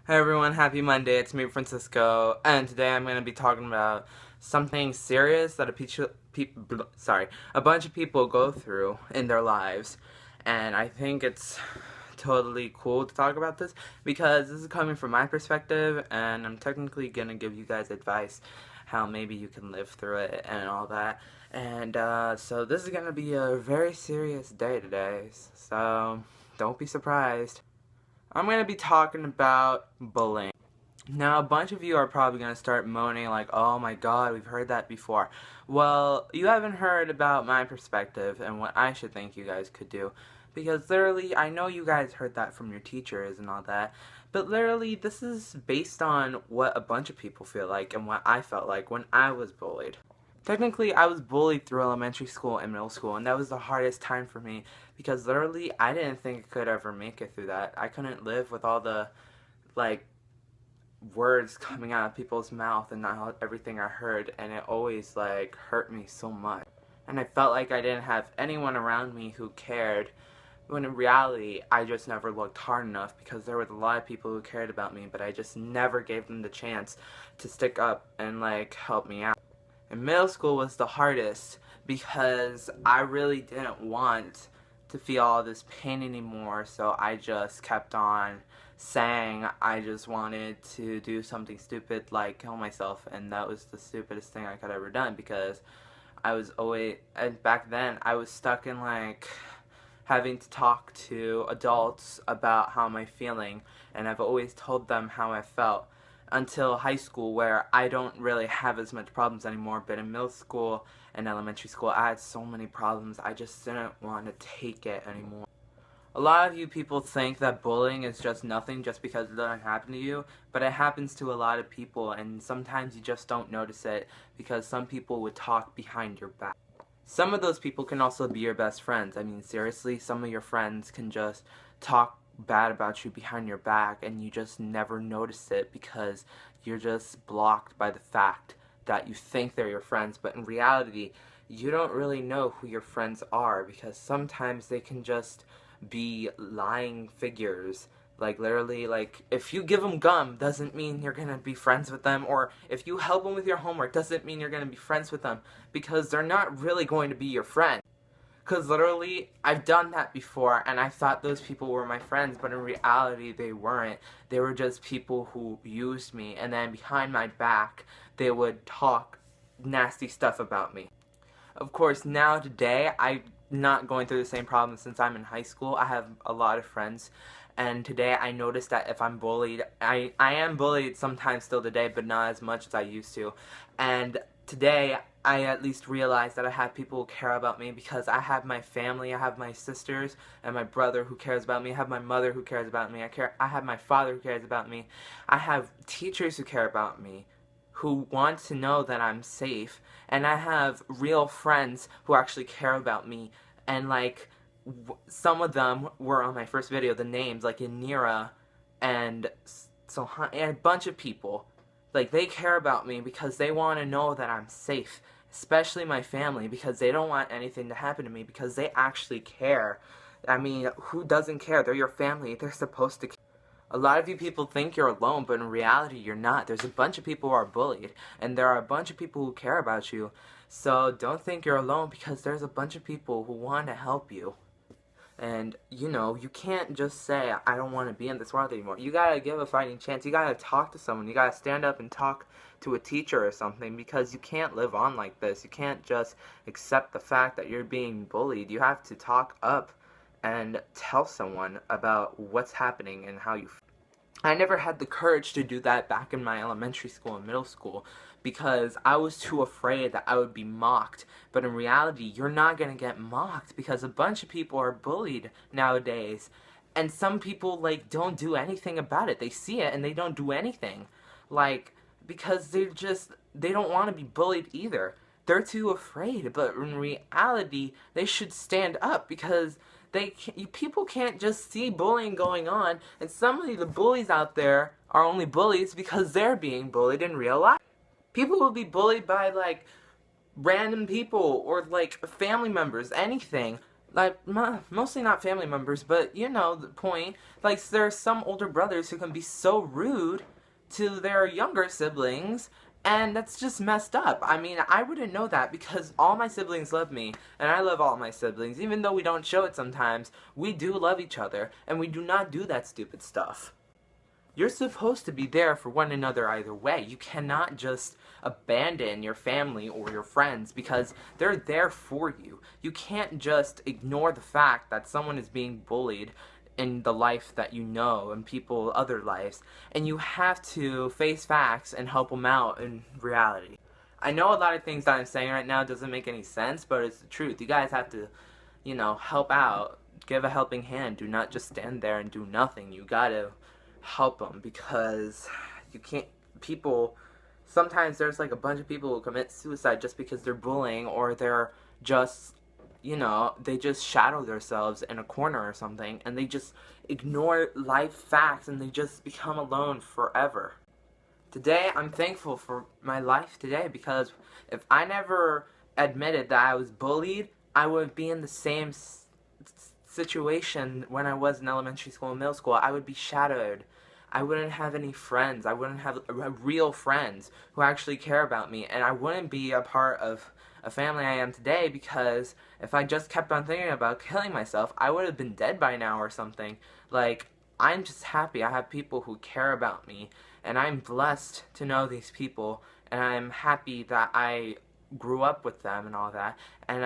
Hey everyone, happy Monday. It's me, Francisco, and today I'm going to be talking about something serious that a bunch of people go through in their lives. And I think it's totally cool to talk about this because this is coming from my perspective, and I'm technically going to give you guys advice how maybe you can live through it and all that. And so this is going to be a very serious day today, so don't be surprised. I'm going to be talking about bullying. Now, a bunch of you are probably going to start moaning like, oh my god, we've heard that before. Well, you haven't heard about my perspective and what I should think you guys could do. Because literally, I know you guys heard that from your teachers and all that, but literally, this is based on what a bunch of people feel like and what I felt like when I was bullied. Technically, I was bullied through elementary school and middle school, and that was the hardest time for me because literally, I didn't think I could ever make it through that. I couldn't live with all the, like, words coming out of people's mouth and not everything I heard, and it always, like, hurt me so much. And I felt like I didn't have anyone around me who cared, when in reality, I just never looked hard enough because there was a lot of people who cared about me, but I just never gave them the chance to stick up and, like, help me out. And middle school was the hardest because I really didn't want to feel all this pain anymore, so I just kept on saying I just wanted to do something stupid like kill myself, and that was the stupidest thing I could ever done because I was always, and back then I was stuck in like having to talk to adults about how I'm feeling, and I've always told them how I felt until high school, where I don't really have as much problems anymore, but in middle school and elementary school I had so many problems I just didn't want to take it anymore. A lot of you people think that bullying is just nothing just because it doesn't happen to you, but it happens to a lot of people, and sometimes you just don't notice it because some people would talk behind your back. Some of those people can also be your best friends. I mean, seriously, some of your friends can just talk bad about you behind your back and you just never notice it because you're just blocked by the fact that you think they're your friends, but in reality, you don't really know who your friends are because sometimes they can just be lying figures. Like, literally, like, if you give them gum, doesn't mean you're gonna be friends with them, or if you help them with your homework, doesn't mean you're gonna be friends with them, because they're not really going to be your friend. Because literally, I've done that before, and I thought those people were my friends, but in reality, they weren't. They were just people who used me, and then behind my back, they would talk nasty stuff about me. Of course, now today, I'm not going through the same problem since I'm in high school. I have a lot of friends, and today I noticed that if I'm bullied, I am bullied sometimes still today, but not as much as I used to. And today, I at least realized that I have people who care about me because I have my family, I have my sisters and my brother who cares about me, I have my mother who cares about me, I have my father who cares about me, I have teachers who care about me, who want to know that I'm safe, and I have real friends who actually care about me, and like, some of them were on my first video, the names, like Yanira, and and a bunch of people. Like, they care about me because they want to know that I'm safe, especially my family, because they don't want anything to happen to me, because they actually care. I mean, who doesn't care? They're your family, they're supposed to care. A lot of you people think you're alone, but in reality, you're not. There's a bunch of people who are bullied, and there are a bunch of people who care about you. So don't think you're alone, because there's a bunch of people who want to help you. And, you know, you can't just say, I don't want to be in this world anymore. You gotta give a fighting chance. You gotta talk to someone. You gotta stand up and talk to a teacher or something, because you can't live on like this. You can't just accept the fact that you're being bullied. You have to talk up and tell someone about what's happening and how you feel. I never had the courage to do that back in my elementary school and middle school because I was too afraid that I would be mocked. But in reality, you're not going to get mocked because a bunch of people are bullied nowadays. And some people, like, don't do anything about it. They see it and they don't do anything. Like, because they don't want to be bullied either. They're too afraid. But in reality, they should stand up because people can't just see bullying going on, and some of the bullies out there are only bullies because they're being bullied in real life. People will be bullied by, like, random people or, like, family members, anything, Like, mostly not family members, but you know the point. Like, there's some older brothers who can be so rude to their younger siblings, and that's just messed up. I mean, I wouldn't know that because all my siblings love me, and I love all my siblings. Even though we don't show it sometimes, we do love each other, and we do not do that stupid stuff. You're supposed to be there for one another either way. You cannot just abandon your family or your friends because they're there for you. You can't just ignore the fact that someone is being bullied in the life that you know and people other lives, and you have to face facts and help them out in reality. I know a lot of things that I'm saying right now doesn't make any sense, but it's the truth. You guys have to, help out. Give a helping hand. Do not just stand there and do nothing. You gotta help them because you can't, people, sometimes there's like a bunch of people who commit suicide just because they're bullying or they're just, they just shadow themselves in a corner or something and they just ignore life facts and they just become alone forever. Today, I'm thankful for my life today because if I never admitted that I was bullied, I would be in the same situation when I was in elementary school and middle school. I would be shadowed. I wouldn't have any friends. I wouldn't have real friends who actually care about me, and I wouldn't be a part of a family I am today because if I just kept on thinking about killing myself, I would have been dead by now or something. Like, I'm just happy I have people who care about me, and I'm blessed to know these people, and I'm happy that I grew up with them and all that, and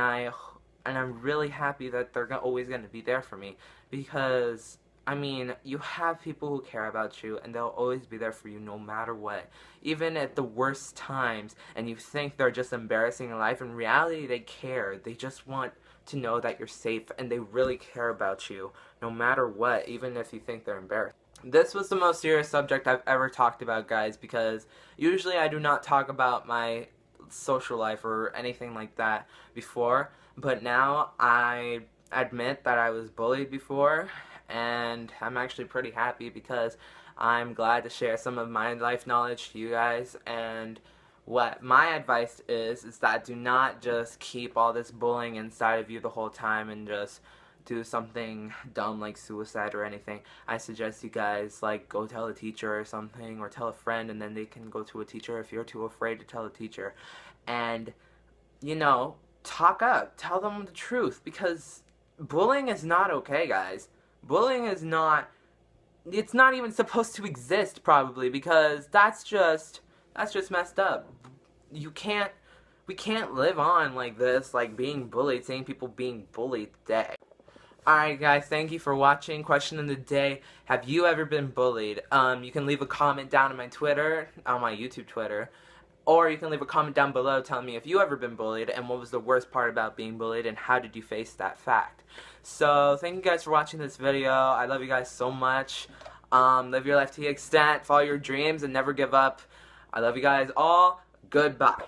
I'm really happy that they're always going to be there for me because, I mean, you have people who care about you and they'll always be there for you no matter what. Even at the worst times and you think they're just embarrassing in life, in reality they care. They just want to know that you're safe and they really care about you no matter what, even if you think they're embarrassed. This was the most serious subject I've ever talked about, guys, because usually I do not talk about my social life or anything like that before, but now I admit that I was bullied before, and I'm actually pretty happy because I'm glad to share some of my life knowledge to you guys. And what my advice is that do not just keep all this bullying inside of you the whole time and just do something dumb like suicide or anything. I suggest you guys like go tell a teacher or something, or tell a friend, and then they can go to a teacher if you're too afraid to tell a teacher. And talk up, tell them the truth, because bullying is not okay, guys. Bullying is not, it's not even supposed to exist probably, because that's just messed up. We can't live on like this, like being bullied, seeing people being bullied today. Alright guys, thank you for watching. Question of the day, have you ever been bullied? You can leave a comment down on my Twitter, on my YouTube Twitter, or you can leave a comment down below telling me if you ever been bullied and what was the worst part about being bullied and how did you face that fact. So, thank you guys for watching this video. I love you guys so much. Live your life to the extent, follow your dreams, and never give up. I love you guys all. Goodbye.